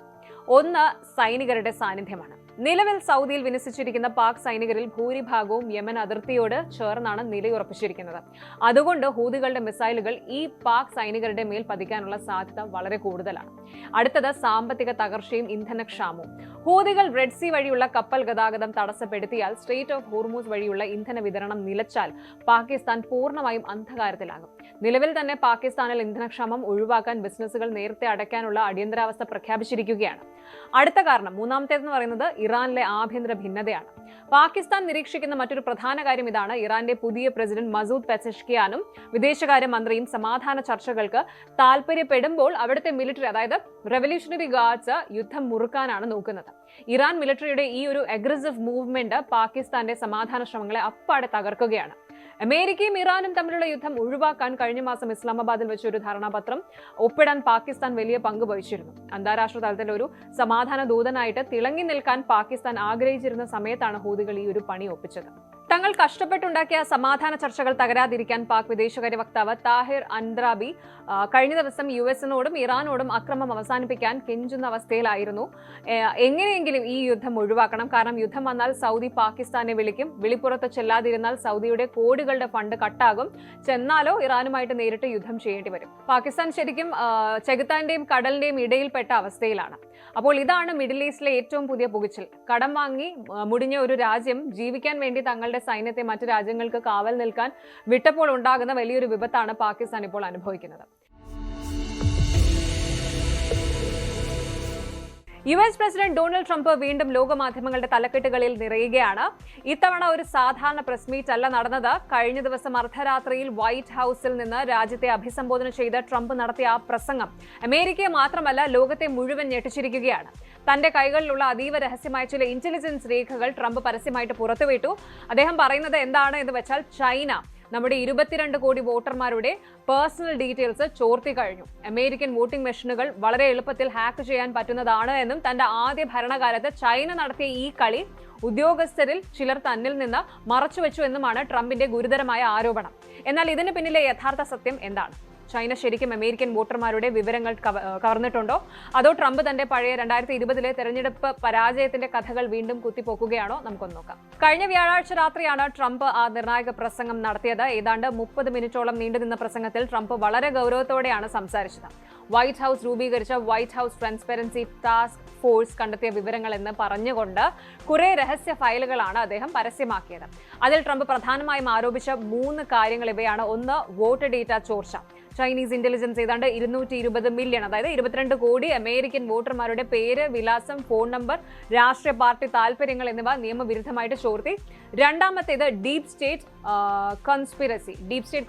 ഒന്ന്, സൈനികരുടെ സാന്നിധ്യമാണ്. നിലവിൽ സൗദിയിൽ വിന്യസിച്ചിരിക്കുന്ന പാക് സൈനികരിൽ ഭൂരിഭാഗവും യമൻ അതിർത്തിയോട് ചേർന്നാണ് നിലയുറപ്പിച്ചിരിക്കുന്നത്. അതുകൊണ്ട് ഹൂതികളുടെ മിസൈലുകൾ ഈ പാക് സൈനികരുടെ മേൽ പതിക്കാനുള്ള സാധ്യത വളരെ കൂടുതലാണ്. അടുത്തത് സാമ്പത്തിക തകർച്ചയും ഇന്ധനക്ഷാമവും. ഹൂതികൾ റെഡ് സീ വഴിയുള്ള കപ്പൽ ഗതാഗതം തടസ്സപ്പെടുത്തിയാൽ സ്ട്രെയിറ്റ് ഓഫ് ഹോർമൂസ് വഴിയുള്ള ഇന്ധന വിതരണം നിലച്ചാൽ പാകിസ്ഥാൻ പൂർണ്ണമായും അന്ധകാരത്തിലാകും. നിലവിൽ തന്നെ പാകിസ്ഥാനിൽ ഇന്ധനക്ഷാമം ഒഴിവാക്കാൻ ബിസിനസ്സുകൾ നേരത്തെ അടയ്ക്കാനുള്ള അടിയന്തരാവസ്ഥ പ്രഖ്യാപിച്ചിരിക്കുകയാണ്. അടുത്ത കാരണം, മൂന്നാമത്തേതെന്ന് പറയുന്നത് ഇറാനിലെ ആഭ്യന്തര ഭിന്നതയാണ്. പാകിസ്ഥാൻ നിരീക്ഷിക്കുന്ന മറ്റൊരു പ്രധാന കാര്യം ഇതാണ്. ഇറാന്റെ പുതിയ പ്രസിഡന്റ് മസൂദ് പെസഷ്കിയാനും വിദേശകാര്യ മന്ത്രിയും സമാധാന ചർച്ചകൾക്ക് താൽപര്യപ്പെടുമ്പോൾ അവിടുത്തെ മിലിറ്ററി, അതായത് റെവല്യൂഷണറി ഗാർഡ്സ് യുദ്ധം മുറുക്കാനാണ് നോക്കുന്നത്. ഇറാൻ മിലിറ്ററിയുടെ ഈ ഒരു അഗ്രസീവ് മൂവ്മെന്റ് പാകിസ്ഥാന്റെ സമാധാന ശ്രമങ്ങളെ അപ്പാടെ തകർക്കുകയാണ്. അമേരിക്കയും ഇറാനും തമ്മിലുള്ള യുദ്ധം ഒഴിവാക്കാൻ കഴിഞ്ഞ മാസം ഇസ്ലാമാബാദിൽ വെച്ച ഒരു ധാരണാപത്രം ഒപ്പിടാൻ പാകിസ്ഥാൻ വലിയ പങ്ക് വഹിച്ചിരുന്നു. അന്താരാഷ്ട്ര തലത്തിൽ ഒരു സമാധാന ദൂതനായിട്ട് തിളങ്ങി നിൽക്കാൻ പാകിസ്ഥാൻ ആഗ്രഹിച്ചിരുന്ന സമയത്താണ് ഹൂതികൾ ഈ ഒരു പണി ഒപ്പിച്ചത്. തങ്ങൾ കഷ്ടപ്പെട്ടുണ്ടാക്കിയ സമാധാന ചർച്ചകൾ തകരാതിരിക്കാൻ പാക് വിദേശകാര്യ വക്താവ് താഹിർ അൻദ്രാബി കഴിഞ്ഞ ദിവസം യുഎസിനോടും ഇറാനോടും അക്രമം അവസാനിപ്പിക്കാൻ കെഞ്ചുന്ന അവസ്ഥയിലായിരുന്നു. എങ്ങനെയെങ്കിലും ഈ യുദ്ധം ഒഴിവാക്കണം, കാരണം യുദ്ധം വന്നാൽ സൗദി പാകിസ്ഥാനെ വിളിക്കും, വിളിപ്പുറത്ത് ചെല്ലാതിരുന്നാൽ സൗദിയുടെ കോടികളുടെ ഫണ്ട് കട്ടാകും, ചെന്നാലോ ഇറാനുമായിട്ട് നേരിട്ട് യുദ്ധം ചെയ്യേണ്ടി വരും. പാകിസ്ഥാൻ ശരിക്കും ചെകുത്താന്റെയും കടലിന്റെയും ഇടയിൽപ്പെട്ട അവസ്ഥയിലാണ്. അപ്പോൾ ഇതാണ് മിഡിൽ ഈസ്റ്റിലെ ഏറ്റവും പുതിയ പുകച്ചിൽ. കടം വാങ്ങി മുടിഞ്ഞ ഒരു രാജ്യം ജീവിക്കാൻ വേണ്ടി തങ്ങളുടെ സൈന്യത്തെ മറ്റു രാജ്യങ്ങൾക്ക് കാവൽ നിൽക്കാൻ വിട്ടപ്പോൾ ഉണ്ടാകുന്ന വലിയൊരു വിപത്താണ് പാകിസ്ഥാൻ ഇപ്പോൾ അനുഭവിക്കുന്നത്. യുഎസ് പ്രസിഡന്റ് ഡൊണാൾഡ് ട്രംപ് വീണ്ടും ലോകമാധ്യമങ്ങളുടെ തലക്കെട്ടുകളിൽ നിറയുകയാണ്. ഇത്തവണ ഒരു സാധാരണ പ്രസ് മീറ്റ് അല്ല നടന്നത്. കഴിഞ്ഞ ദിവസം അർദ്ധരാത്രിയിൽ വൈറ്റ് ഹൌസിൽ നിന്ന് രാജ്യത്തെ അഭിസംബോധന ചെയ്ത ട്രംപ് നടത്തിയ ആ പ്രസംഗം അമേരിക്കയെ മാത്രമല്ല ലോകത്തെ മുഴുവൻ ഞെട്ടിച്ചിരിക്കുകയാണ്. തന്റെ കൈകളിലുള്ള അതീവ രഹസ്യമായ ചില ഇന്റലിജൻസ് രേഖകൾ ട്രംപ് പരസ്യമായിട്ട് പുറത്തുവിട്ടു. അദ്ദേഹം പറയുന്നത് എന്താണ് എന്ന് വെച്ചാൽ, ചൈന നമ്മുടെ 22 കോടി വോട്ടർമാരുടെ പേഴ്സണൽ ഡീറ്റെയിൽസ് ചോർത്തി കഴിഞ്ഞു. അമേരിക്കൻ വോട്ടിംഗ് മെഷീനുകൾ വളരെ എളുപ്പത്തിൽ ഹാക്ക് ചെയ്യാൻ പറ്റുന്നതാണ് എന്നും തന്റെ ആദ്യ ഭരണകാലത്ത് ചൈന നടത്തിയ ഈ കളി ഉദ്യോഗസ്ഥരിൽ ചിലർ തന്നിൽ നിന്ന് മറച്ചുവെച്ചു എന്നുമാണ് ട്രംപിന്റെ ഗുരുതരമായ ആരോപണം. എന്നാൽ ഇതിന് പിന്നിലെ യഥാർത്ഥ സത്യം എന്താണ്? ചൈന ശരിക്കും അമേരിക്കൻ വോട്ടർമാരുടെ വിവരങ്ങൾ കവർന്നിട്ടുണ്ടോ, അതോ ട്രംപ് തന്റെ പഴയ 2020 തെരഞ്ഞെടുപ്പ് പരാജയത്തിന്റെ കഥകൾ വീണ്ടും കുത്തിപ്പൊക്കുകയാണോ? നമുക്കൊന്ന് നോക്കാം. കഴിഞ്ഞ വ്യാഴാഴ്ച രാത്രിയാണ് ട്രംപ് ആ നിർണായക പ്രസംഗം നടത്തിയത്. ഏതാണ്ട് 30 മിനിറ്റോളം നീണ്ടുനിന്ന പ്രസംഗത്തിൽ ട്രംപ് വളരെ ഗൗരവത്തോടെയാണ് സംസാരിച്ചത്. വൈറ്റ് ഹൌസ് രൂപീകരിച്ച white house transparency task force കണ്ടെത്തിയ വിവരങ്ങൾ എന്ന് പറഞ്ഞുകൊണ്ട് കുറെ രഹസ്യ ഫയലുകളാണ് അദ്ദേഹം പരസ്യമാക്കിയത്. അതിൽ ട്രംപ് പ്രധാനമായും ആരോപിച്ച 3 കാര്യങ്ങൾ ഇവയാണ്. ഒന്ന്, വോട്ടർ ഡേറ്റ ചോർച്ച. ചൈനീസ് ഇന്റലിജൻസ് ഏതാണ്ട് 220 മില്യൺ, അതായത് 22 കോടി അമേരിക്കൻ വോട്ടർമാരുടെ പേര്, വിലാസം, ഫോൺ നമ്പർ, രാഷ്ട്രീയ പാർട്ടി താല്പര്യങ്ങൾ എന്നിവ നിയമവിരുദ്ധമായിട്ട് ചോർത്തി. രണ്ടാമത്തേത് ഡീപ് സ്റ്റേറ്റ്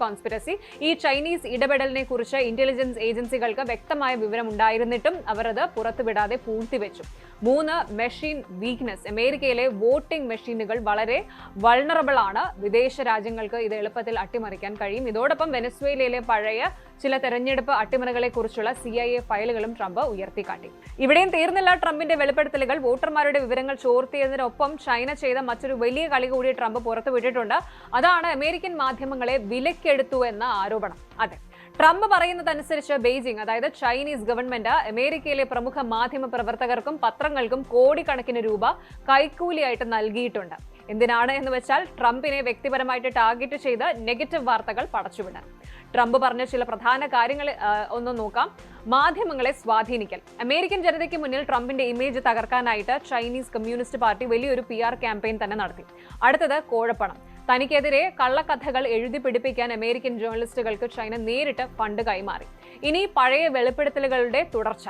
കോൺസ്പിറസി. ഈ ചൈനീസ് ഇടപെടലിനെ കുറിച്ച് ഇന്റലിജൻസ് ഏജൻസികൾക്ക് വ്യക്തമായ വിവരം ഉണ്ടായിരുന്നിട്ടും അവർ അത് പുറത്തുവിടാതെ പൂഴ്ത്തിവെച്ചു. 3, മെഷീൻ വീക്ക്നെസ്. അമേരിക്കയിലെ വോട്ടിംഗ് മെഷീനുകൾ വളരെ വൾണറബിൾ ആണ്. വിദേശ രാജ്യങ്ങൾക്ക് ഇത് എളുപ്പത്തിൽ അട്ടിമറിക്കാൻ കഴിയും. ഇതോടൊപ്പം വെനസ്വേലയിലെ പഴയ ചില തെരഞ്ഞെടുപ്പ് അട്ടിമറികളെ കുറിച്ചുള്ള CIA ഫയലുകളും ട്രംപ് ഉയർത്തിക്കാട്ടി. ഇവിടെയും തീർന്നില്ല ട്രംപിന്റെ വെളിപ്പെടുത്തലുകൾ. വോട്ടർമാരുടെ വിവരങ്ങൾ ചോർത്തിയതിനൊപ്പം ചൈന ചെയ്ത മറ്റൊരു വലിയ കളി കൂടി ട്രംപ് പുറത്തുവിട്ടിട്ടുണ്ട്. അതാണ് അമേരിക്കൻ മാധ്യമങ്ങളെ വിലക്കെടുത്തു എന്ന ആരോപണം. അതെ, ട്രംപ് പറയുന്നതനുസരിച്ച് ബെയ്ജിംഗ്, അതായത് ചൈനീസ് ഗവൺമെന്റ് അമേരിക്കയിലെ പ്രമുഖ മാധ്യമ പ്രവർത്തകർക്കും പത്രങ്ങൾക്കും കോടിക്കണക്കിന് രൂപ കൈക്കൂലിയായിട്ട് നൽകിയിട്ടുണ്ട്. എന്തിനാണ് എന്ന് വെച്ചാൽ ട്രംപിനെ വ്യക്തിപരമായിട്ട് ടാർഗറ്റ് ചെയ്ത് നെഗറ്റീവ് വാർത്തകൾ പടച്ചുവിടാൻ. ട്രംപ് പറഞ്ഞ ചില പ്രധാന കാര്യങ്ങൾ ഒന്ന് നോക്കാം. മാധ്യമങ്ങളെ സ്വാധീനിക്കൽ. അമേരിക്കൻ ജനതയ്ക്ക് മുന്നിൽ ട്രംപിന്റെ ഇമേജ് തകർക്കാനായിട്ട് ചൈനീസ് കമ്മ്യൂണിസ്റ്റ് പാർട്ടി വലിയൊരു PR ക്യാമ്പയിൻ തന്നെ നടത്തി. അടുത്തത്, കോഴപ്പണം. തനിക്കെതിരെ കള്ളക്കഥകൾ എഴുതി പിടിപ്പിക്കാൻ അമേരിക്കൻ ജേർണലിസ്റ്റുകൾക്ക് ചൈന നേരിട്ട് ഫണ്ട് കൈമാറി. ഇനി പഴയ വെളിപ്പെടുത്തലുകളുടെ തുടർച്ച.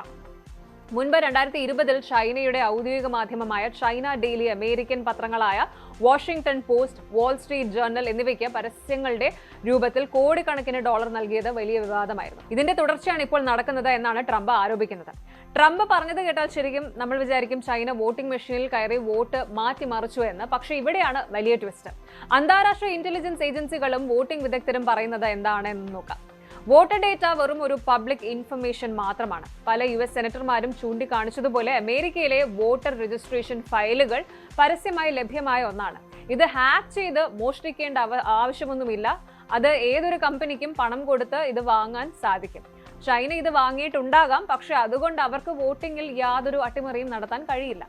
മുൻപ് 2020 ചൈനയുടെ ഔദ്യോഗിക മാധ്യമമായ ചൈന ഡെയിലി, അമേരിക്കൻ പത്രങ്ങളായ Washington Post, Wall Street Journal എന്നിവയ്ക്ക് പരസ്യങ്ങളുടെ രൂപത്തിൽ കോടിക്കണക്കിന് ഡോളർ നൽകിയത് വലിയ വിവാദമായിരുന്നു. ഇതിന്റെ തുടർച്ചയാണ് ഇപ്പോൾ നടക്കുന്നത് എന്നാണ് ട്രംപ് ആരോപിക്കുന്നത്. ട്രംപ് പറഞ്ഞത് കേട്ടാൽ ശരിക്കും നമ്മൾ വിചാരിക്കും ചൈന വോട്ടിംഗ് മെഷീനിൽ കയറി വോട്ട് മാറ്റിമറിച്ചു എന്ന്. പക്ഷേ ഇവിടെയാണ് വലിയ ട്വിസ്റ്റ്. അന്താരാഷ്ട്ര ഇന്റലിജൻസ് ഏജൻസികളും വോട്ടിംഗ് വിദഗ്ധരും പറയുന്നത് എന്താണെന്ന് നോക്കാം. വോട്ടർ ഡേറ്റ വെറും ഒരു പബ്ലിക് ഇൻഫർമേഷൻ മാത്രമാണ്. പല US സെനറ്റർമാരും ചൂണ്ടിക്കാണിച്ചതുപോലെ അമേരിക്കയിലെ വോട്ടർ രജിസ്ട്രേഷൻ ഫയലുകൾ പരസ്യമായി ലഭ്യമായ ഒന്നാണ്. ഇത് ഹാക്ക് ചെയ്ത് മോഷ്ടിക്കേണ്ട ആവശ്യമൊന്നുമില്ല. അത് ഏതൊരു കമ്പനിക്കും പണം കൊടുത്ത് ഇത് വാങ്ങാൻ സാധിക്കും. ചൈന ഇത് വാങ്ങിയിട്ടുണ്ടാകാം, പക്ഷെ അതുകൊണ്ട് അവർക്ക് വോട്ടിംഗിൽ യാതൊരു അട്ടിമറിയും നടത്താൻ കഴിയില്ല.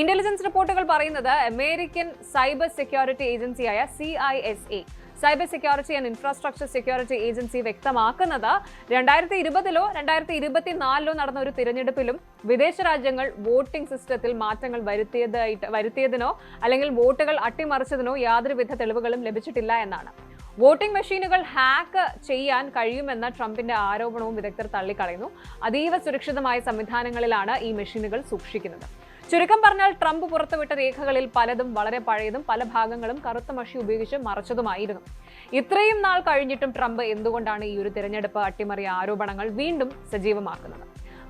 ഇന്റലിജൻസ് റിപ്പോർട്ടുകൾ പറയുന്നത് അമേരിക്കൻ സൈബർ സെക്യൂരിറ്റി ഏജൻസിയായ CISA, cyber security and infrastructure security agency വ്യക്തമാക്കുന്നത് 2020 2024 നടന്ന ഒരു തിരഞ്ഞെടുപ്പിലും വിദേശ രാജ്യങ്ങൾ വോട്ടിംഗ് സിസ്റ്റത്തിൽ മാറ്റങ്ങൾ വരുത്തിയതിനോ അല്ലെങ്കിൽ വോട്ടുകൾ അട്ടിമറിച്ചതിനോ യാതൊരുവിധ തെളിവുകളും ലഭിച്ചിട്ടില്ല എന്നാണ്. വോട്ടിംഗ് മെഷീനുകൾ ഹാക്ക് ചെയ്യാൻ കഴിയുമെന്ന ട്രംപിന്റെ ആരോപണവും വിദഗ്ധർ തള്ളിക്കളയുന്നു. അതീവ സുരക്ഷിതമായ സംവിധാനങ്ങളിലാണ് ഈ മെഷീനുകൾ സൂക്ഷിക്കുന്നത്. ചുരുക്കം പറഞ്ഞാൽ ട്രംപ് പുറത്തുവിട്ട രേഖകളിൽ പലതും വളരെ പഴയതും പല ഭാഗങ്ങളും കറുത്ത മഷി ഉപയോഗിച്ച് മറച്ചതുമായിരുന്നു. ഇത്രയും നാൾ കഴിഞ്ഞിട്ടും ട്രംപ് എന്തുകൊണ്ടാണ് ഈ ഒരു തിരഞ്ഞെടുപ്പ് അട്ടിമറി ആരോപണങ്ങൾ വീണ്ടും സജീവമാക്കുന്നത്?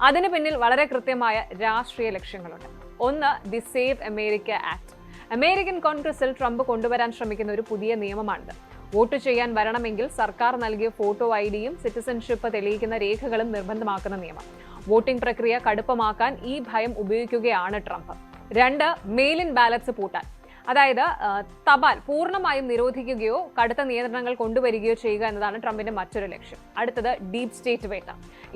അതിന് പിന്നിൽ വളരെ കൃത്യമായ രാഷ്ട്രീയ ലക്ഷ്യങ്ങളുണ്ട്. ഒന്ന്, the save America act. American കോൺഗ്രസിൽ ട്രംപ് കൊണ്ടുവരാൻ ശ്രമിക്കുന്ന ഒരു പുതിയ നിയമമാണിത്. വോട്ട് ചെയ്യാൻ വരണമെങ്കിൽ സർക്കാർ നൽകിയ ഫോട്ടോ ഐഡിയും സിറ്റിസൺഷിപ്പ് തെളിയിക്കുന്ന രേഖകളും നിർബന്ധമാക്കുന്ന നിയമം. വോട്ടിംഗ് പ്രക്രിയ കടുപ്പമാക്കാൻ ഈ ഭയം ഉപയോഗിക്കുകയാണ് ട്രംപ്. രണ്ട്, മെയിൽ ഇൻ ബാലറ്റ്സ് പൂട്ടാൻ. അതായത് തപാൽ പൂർണ്ണമായും നിരോധിക്കുകയോ കടുത്ത നിയന്ത്രണങ്ങൾ കൊണ്ടുവരികയോ ചെയ്യുക എന്നതാണ് ട്രംപിന്റെ മറ്റൊരു ലക്ഷ്യം. അടുത്തത്, ഡീപ് സ്റ്റേറ്റ് വേട്ട.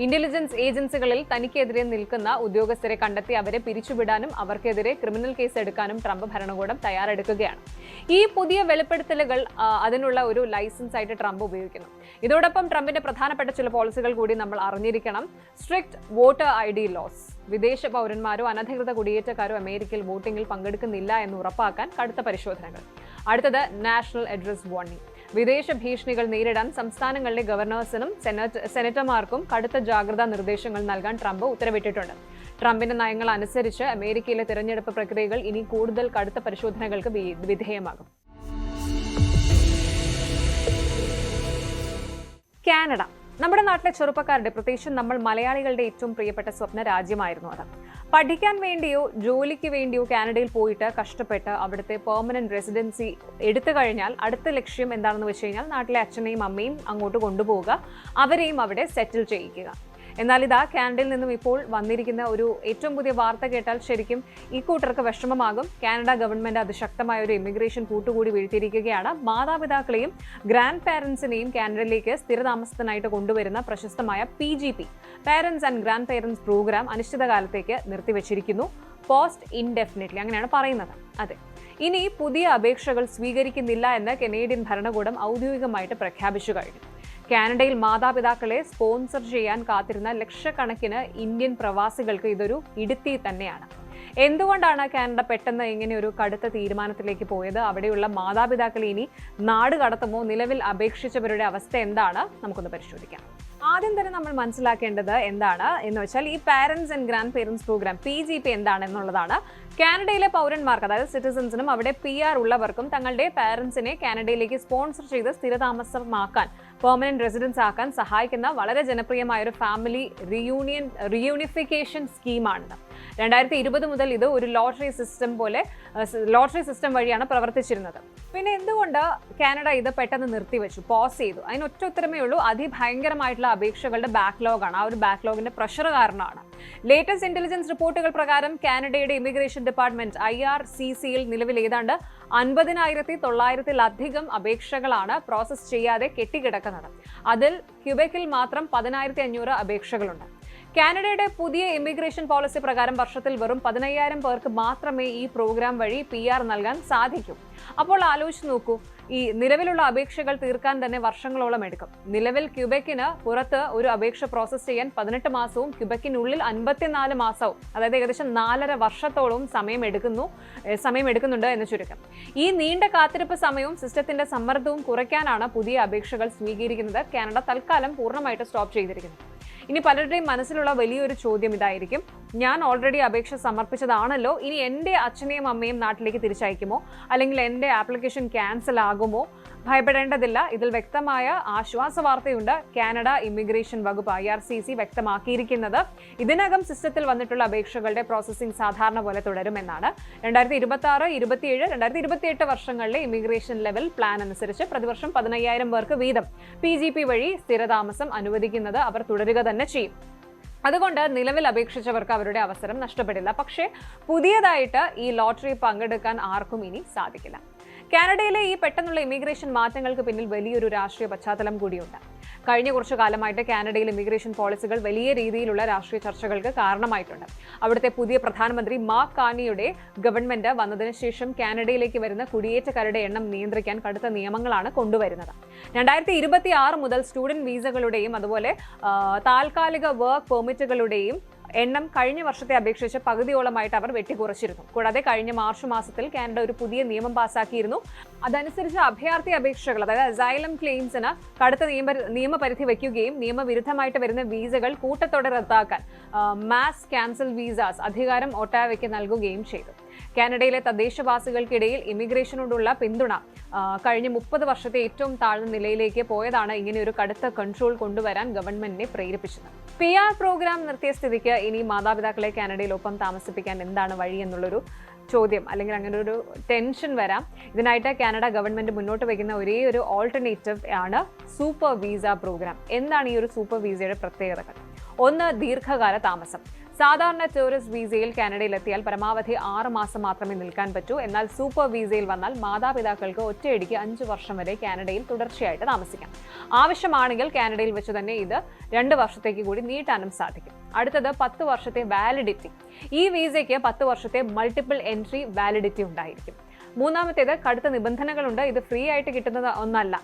ഇന്റലിജൻസ് ഏജൻസികളിൽ തനിക്കെതിരെ നിൽക്കുന്ന ഉദ്യോഗസ്ഥരെ കണ്ടെത്തി അവരെ പിരിച്ചുവിടാനും അവർക്കെതിരെ ക്രിമിനൽ കേസ് എടുക്കാനും ട്രംപ് ഭരണകൂടം തയ്യാറെടുക്കുകയാണ്. ഈ പുതിയ വെളിപ്പെടുത്തലുകൾ അതിനുള്ള ഒരു ലൈസൻസ് ആയിട്ട് ട്രംപ് ഉപയോഗിക്കുന്നു. ഇതോടൊപ്പം ട്രംപിന്റെ പ്രധാനപ്പെട്ട ചില പോളിസികൾ കൂടി നമ്മൾ അറിഞ്ഞിരിക്കണം. Strict voter ID laws. വിദേശ പൗരന്മാരോ അനധികൃത കുടിയേറ്റക്കാരോ അമേരിക്കയിൽ വോട്ടിംഗിൽ പങ്കെടുക്കുന്നില്ല എന്ന് ഉറപ്പാക്കാൻ കടുത്ത പരിശോധനകൾ. അടുത്തത്, നാഷണൽ അഡ്രസ് വാർണിംഗ്. വിദേശ ഭീഷണികൾ നേരിടാൻ സംസ്ഥാനങ്ങളിലെ ഗവർണേഴ്സിനും സെനറ്റർമാർക്കും കടുത്ത ജാഗ്രതാ നിർദ്ദേശങ്ങൾ നൽകാൻ ട്രംപ് ഉത്തരവിട്ടിട്ടുണ്ട്. ട്രംപിന്റെ നയങ്ങൾ അനുസരിച്ച് അമേരിക്കയിലെ തിരഞ്ഞെടുപ്പ് പ്രക്രിയകൾ ഇനി കൂടുതൽ കടുത്ത പരിശോധനകൾക്ക് വിധേയമാകും. കാനഡ. നമ്മുടെ നാട്ടിലെ ചെറുപ്പക്കാരുടെ, പ്രത്യേകിച്ചും നമ്മൾ മലയാളികളുടെ ഏറ്റവും പ്രിയപ്പെട്ട സ്വപ്ന രാജ്യമായിരുന്നു അത്. പഠിക്കാൻ വേണ്ടിയോ ജോലിക്ക് വേണ്ടിയോ കാനഡയിൽ പോയിട്ട് കഷ്ടപ്പെട്ട് അവിടുത്തെ പെർമനന്റ് റെസിഡൻസി എടുത്തു കഴിഞ്ഞാൽ അടുത്ത ലക്ഷ്യം എന്താണെന്ന് വെച്ച് കഴിഞ്ഞാൽ നാട്ടിലെ അച്ഛനെയും അമ്മയും അങ്ങോട്ട് കൊണ്ടുപോവുക, അവരെയും അവിടെ സെറ്റിൽ ചെയ്യിക്കുക. എന്നാൽ ഇതാ കാനഡയിൽ നിന്നും ഇപ്പോൾ വന്നിരിക്കുന്ന ഒരു ഏറ്റവും പുതിയ വാർത്ത കേട്ടാൽ ശരിക്കും ഈ കൂട്ടർക്ക് വിഷമമാകും. കാനഡ ഗവൺമെന്റ് അതിശക്തമായ ഒരു ഇമിഗ്രേഷൻ കൂട്ടുകൂടി വീഴ്ത്തിയിരിക്കുകയാണ്. മാതാപിതാക്കളെയും ഗ്രാൻഡ് പാരൻസിനെയും കാനഡയിലേക്ക് സ്ഥിരതാമസത്തിനായിട്ട് കൊണ്ടുവരുന്ന പ്രശസ്തമായ PGP, parents and grandparents programme അനിശ്ചിതകാലത്തേക്ക് നിർത്തിവെച്ചിരിക്കുന്നു. പോസ്റ്റ് ഇൻഡെഫിനിറ്റ്ലി അങ്ങനെയാണ് പറയുന്നത്. അതെ, ഇനി പുതിയ അപേക്ഷകൾ സ്വീകരിക്കുന്നില്ല എന്ന് കനേഡിയൻ ഭരണകൂടം ഔദ്യോഗികമായിട്ട് പ്രഖ്യാപിച്ചു കഴിഞ്ഞു. കാനഡയിൽ മാതാപിതാക്കളെ സ്പോൺസർ ചെയ്യാൻ കാത്തിരുന്ന ലക്ഷക്കണക്കിന് ഇന്ത്യൻ പ്രവാസികൾക്ക് ഇതൊരു ഇടുത്തി തന്നെയാണ്. എന്തുകൊണ്ടാണ് കാനഡ പെട്ടെന്ന് ഇങ്ങനെ ഒരു കടുത്ത തീരുമാനത്തിലേക്ക് പോയത്? അവിടെയുള്ള മാതാപിതാക്കളെ ഇനി നാട് കടത്തുമോ? നിലവിൽ അപേക്ഷിച്ചവരുടെ അവസ്ഥ എന്താണ്? നമുക്കൊന്ന് പരിശോധിക്കാം. ആദ്യം തന്നെ നമ്മൾ മനസ്സിലാക്കേണ്ടത് എന്താണ് എന്ന് വെച്ചാൽ ഈ parents and grandparents program PGP എന്താണ് എന്നുള്ളതാണ്. കാനഡയിലെ പൗരന്മാർക്ക്, അതായത് സിറ്റിസൺസിനും അവിടെ PR ഉള്ളവർക്കും തങ്ങളുടെ പാരൻസിനെ കാനഡയിലേക്ക് സ്പോൺസർ ചെയ്ത് സ്ഥിരതാമസമാക്കാൻ, പെർമനന്റ് റെസിഡൻസ് ആക്കാൻ സഹായിക്കുന്ന വളരെ ജനപ്രിയമായ ഒരു ഫാമിലി റിയൂണിഫിക്കേഷൻ സ്കീമാണിത്. 2020 മുതൽ ഇത് ഒരു ലോട്ടറി സിസ്റ്റം വഴിയാണ് പ്രവർത്തിച്ചിരുന്നത്. പിന്നെ എന്തുകൊണ്ട് കാനഡ ഇത് പെട്ടെന്ന് നിർത്തിവെച്ചു, പോസ് ചെയ്തു? അതിന് ഒറ്റ ഉത്തരമേ ഉള്ളൂ, അതിഭയങ്കരമായിട്ടുള്ള അപേക്ഷകളുടെ ബാക്ക്ലോഗാണ്. ആ ഒരു ബാക്ക്ലോഗിന്റെ പ്രഷർ കാരണമാണ്. ലേറ്റസ്റ്റ് ഇന്റലിജൻസ് റിപ്പോർട്ടുകൾ പ്രകാരം കാനഡയുടെ ഇമിഗ്രേഷൻ ഡിപ്പാർട്ട്മെന്റ് IRCCയിൽ നിലവിൽ ഏതാണ്ട് 50,900-ലധികം അപേക്ഷകളാണ് പ്രോസസ് ചെയ്യാതെ കെട്ടിക്കിടക്കുന്നത്. അതിൽ ക്യൂബെക്കിൽ മാത്രം 10,500 അപേക്ഷകളുണ്ട്. കാനഡയുടെ പുതിയ ഇമിഗ്രേഷൻ പോളിസി പ്രകാരം വർഷത്തിൽ വെറും 15,000 പേർക്ക് മാത്രമേ ഈ പ്രോഗ്രാം വഴി PR നൽകാൻ സാധിക്കൂ. അപ്പോൾ ആലോചിച്ച് നോക്കൂ, ഈ നിലവിലുള്ള അപേക്ഷകൾ തീർക്കാൻ തന്നെ വർഷങ്ങളോളം എടുക്കും. നിലവിൽ ക്യൂബെക്കിന് പുറത്ത് ഒരു അപേക്ഷ പ്രോസസ് ചെയ്യാൻ 18 മാസവും ക്യൂബെക്കിനുള്ളിൽ 54 മാസവും, അതായത് ഏകദേശം 4.5 വർഷത്തോളം സമയം എടുക്കുന്നുണ്ട് എന്ന് ചുരുക്കം. ഈ നീണ്ട കാത്തിരിപ്പ് സമയവും സിസ്റ്റത്തിന്റെ സമ്മർദ്ദവും കുറയ്ക്കാനാണ് പുതിയ അപേക്ഷകൾ സ്വീകരിക്കുന്നത് കാനഡ തൽക്കാലം പൂർണ്ണമായിട്ട് സ്റ്റോപ്പ് ചെയ്തിരിക്കുന്നത്. ഇനി പലരുടെയും മനസ്സിലുള്ള വലിയൊരു ചോദ്യം ഇതായിരിക്കും, ഞാൻ ഓൾറെഡി അപേക്ഷ സമർപ്പിച്ചതാണല്ലോ, ഇനി എൻ്റെ അച്ഛനെയും അമ്മയും നാട്ടിലേക്ക് തിരിച്ചയക്കുമോ, അല്ലെങ്കിൽ എൻ്റെ ആപ്ലിക്കേഷൻ ക്യാൻസൽ ആകുമോ? ഭയപ്പെടേണ്ടതില്ല, ഇതിൽ വ്യക്തമായ ആശ്വാസ വാർത്തയുണ്ട്. കാനഡ ഇമിഗ്രേഷൻ വകുപ്പ് IRCC വ്യക്തമാക്കിയിരിക്കുന്നത് ഇതിനകം സിസ്റ്റത്തിൽ വന്നിട്ടുള്ള അപേക്ഷകളുടെ പ്രോസസ്സിംഗ് സാധാരണ പോലെ തുടരുമെന്നാണ്. 2026, 27, 2028 വർഷങ്ങളിലെ ഇമിഗ്രേഷൻ ലെവൽ പ്ലാൻ അനുസരിച്ച് പ്രതിവർഷം 15,000 പേർക്ക് വീതം PGP വഴി സ്ഥിരതാമസം അനുവദിക്കുന്നത് അവർ തുടരുക തന്നെ ചെയ്യും. അതുകൊണ്ട് നിലവിൽ അപേക്ഷിച്ചവർക്ക് അവരുടെ അവസരം നഷ്ടപ്പെടില്ല. പക്ഷേ പുതിയതായിട്ട് ഈ ലോട്ടറി പങ്കെടുക്കാൻ ആർക്കും ഇനി സാധിക്കില്ല. കാനഡയിലെ ഈ പെട്ടെന്നുള്ള ഇമിഗ്രേഷൻ മാറ്റങ്ങൾക്ക് പിന്നിൽ വലിയൊരു രാഷ്ട്രീയ പശ്ചാത്തലം കൂടിയുണ്ട്. കഴിഞ്ഞ കുറച്ചു കാലമായിട്ട് കാനഡയിൽ ഇമിഗ്രേഷൻ പോളിസികൾ വലിയ രീതിയിലുള്ള രാഷ്ട്രീയ ചർച്ചകൾക്ക് കാരണമായിട്ടുണ്ട്. അവിടുത്തെ പുതിയ പ്രധാനമന്ത്രി മാർക്ക് കാർണിയുടെ ഗവൺമെന്റ് വന്നതിന് ശേഷം കാനഡയിലേക്ക് വരുന്ന കുടിയേറ്റക്കാരുടെ എണ്ണം നിയന്ത്രിക്കാൻ കടുത്ത നിയമങ്ങളാണ് കൊണ്ടുവരുന്നത്. 2026 മുതൽ സ്റ്റുഡന്റ് വീസകളുടെയും അതുപോലെ താൽക്കാലിക വർക്ക് പെർമിറ്റുകളുടെയും എണ്ണം കഴിഞ്ഞ വർഷത്തെ അപേക്ഷിച്ച് പകുതിയോളമായിട്ട് അവർ വെട്ടിക്കുറച്ചിരുന്നു. കൂടാതെ കഴിഞ്ഞ മാർച്ച് മാസത്തിൽ കാനഡ ഒരു പുതിയ നിയമം പാസാക്കിയിരുന്നു. അതനുസരിച്ച് അഭയാർത്ഥി അപേക്ഷകൾ, അതായത് അസൈലം ക്ലെയിംസിന് കടുത്ത നിയമപരിധി വയ്ക്കുകയും നിയമവിരുദ്ധമായിട്ട് വരുന്ന വീസകൾ കൂട്ടത്തോടെ റദ്ദാക്കാൻ മാസ് ക്യാൻസൽ വീസാസ് അധികാരം ഒട്ടാവയ്ക്ക് നൽകുകയും ചെയ്തു. കാനഡയിലെ തദ്ദേശവാസികൾക്കിടയിൽ ഇമിഗ്രേഷനോടുള്ള പിന്തുണ കഴിഞ്ഞ 30 വർഷത്തെ ഏറ്റവും താഴ്ന്ന നിലയിലേക്ക് പോയതാണ് ഇങ്ങനെ ഒരു കടുത്ത കൺട്രോൾ കൊണ്ടുവരാൻ ഗവൺമെന്റിനെ പ്രേരിപ്പിച്ചത്. PR പ്രോഗ്രാം നിർത്തിയ സ്ഥിതിക്ക് ഇനി മാതാപിതാക്കളെ കാനഡയിലൊപ്പം താമസിപ്പിക്കാൻ എന്താണ് വഴി എന്നുള്ളൊരു ചോദ്യം, അല്ലെങ്കിൽ അങ്ങനെ ഒരു ടെൻഷൻ വരാം. ഇതിനായിട്ട് കാനഡ ഗവൺമെന്റ് മുന്നോട്ട് വയ്ക്കുന്ന ഒരേ ഒരു ഓൾട്ടർനേറ്റീവ് ആണ് സൂപ്പർ വീസ പ്രോഗ്രാം. എന്താണ് ഈ ഒരു സൂപ്പർ വീസയുടെ പ്രത്യേകതകൾ? ഒന്ന്, ദീർഘകാല താമസം. സാധാരണ ടൂറിസ്റ്റ് വീസയിൽ കാനഡയിലെത്തിയാൽ പരമാവധി 6 മാസം മാത്രമേ നിൽക്കാൻ പറ്റൂ. എന്നാൽ സൂപ്പർ വീസയിൽ വന്നാൽ മാതാപിതാക്കൾക്ക് ഒറ്റയടിക്ക് 5 വർഷം വരെ കാനഡയിൽ തുടർച്ചയായിട്ട് താമസിക്കാം. ആവശ്യമാണെങ്കിൽ കാനഡയിൽ വെച്ച് തന്നെ ഇത് 2 വർഷത്തേക്ക് കൂടി നീട്ടാനും സാധിക്കും. അടുത്തത് 10 വർഷത്തെ വാലിഡിറ്റി. ഈ വീസയ്ക്ക് 10 വർഷത്തെ മൾട്ടിപ്പിൾ എൻട്രി വാലിഡിറ്റി ഉണ്ടായിരിക്കും. മൂന്നാമത്തേത്, കടുത്ത നിബന്ധനകളുണ്ട്. ഇത് ഫ്രീ ആയിട്ട് കിട്ടുന്നത് ഒന്നല്ല.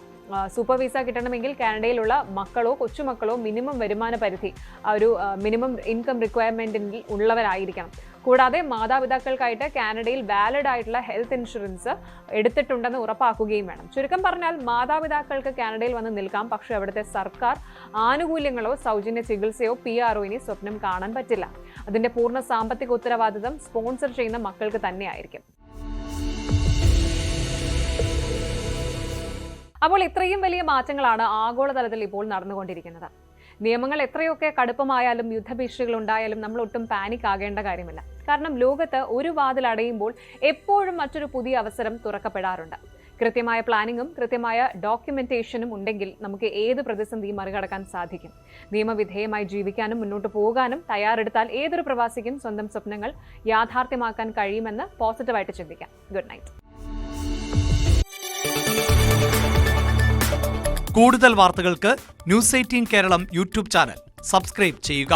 സൂപ്പർ വീസ കിട്ടണമെങ്കിൽ കാനഡയിലുള്ള മക്കളോ കൊച്ചുമക്കളോ മിനിമം വരുമാന പരിധി, ഒരു മിനിമം ഇൻകം റിക്വയർമെന്റിൽ ഉള്ളവരായിരിക്കണം. കൂടാതെ മാതാപിതാക്കൾക്കായിട്ട് കാനഡയിൽ വാലിഡ് ആയിട്ടുള്ള ഹെൽത്ത് ഇൻഷുറൻസ് എടുത്തിട്ടുണ്ടെന്ന് ഉറപ്പാക്കുകയും വേണം. ചുരുക്കം പറഞ്ഞാൽ മാതാപിതാക്കൾക്ക് കാനഡയിൽ വന്ന് നിൽക്കാം, പക്ഷേ അവിടുത്തെ സർക്കാർ ആനുകൂല്യങ്ങളോ സൗജന്യ ചികിത്സയോ PRO ഇനി സ്വപ്നം കാണാൻ പറ്റില്ല. അതിന്റെ പൂർണ്ണ സാമ്പത്തിക ഉത്തരവാദിത്തം സ്പോൺസർ ചെയ്യുന്ന മക്കൾക്ക് തന്നെയായിരിക്കും. അപ്പോൾ ഇത്രയും വലിയ മാറ്റങ്ങളാണ് ആഗോളതലത്തിൽ ഇപ്പോൾ നടന്നുകൊണ്ടിരിക്കുന്നത്. നിയമങ്ങൾ എത്രയൊക്കെ കടുപ്പമായാലും യുദ്ധഭീഷണികൾ ഉണ്ടായാലും നമ്മൾ ഒട്ടും പാനിക് ആകേണ്ട കാര്യമില്ല. കാരണം ലോകത്ത് ഒരു വാതിൽ അടയുമ്പോൾ എപ്പോഴും മറ്റൊരു പുതിയ അവസരം തുറക്കപ്പെടാറുണ്ട്. കൃത്യമായ പ്ലാനിങ്ങും കൃത്യമായ ഡോക്യുമെന്റേഷനും ഉണ്ടെങ്കിൽ നമുക്ക് ഏത് പ്രതിസന്ധിയും മറികടക്കാൻ സാധിക്കും. നിയമവിധേയമായി ജീവിക്കാനും മുന്നോട്ട് പോകാനും തയ്യാറെടുത്താൽ ഏതൊരു പ്രവാസിക്കും സ്വന്തം സ്വപ്നങ്ങൾ യാഥാർത്ഥ്യമാക്കാൻ കഴിയുമെന്ന് പോസിറ്റീവായിട്ട് ചിന്തിക്കാം. Good night. കൂടുതൽ വാർത്തകൾക്ക് News 18 Keralam YouTube channel subscribe ചെയ്യുക.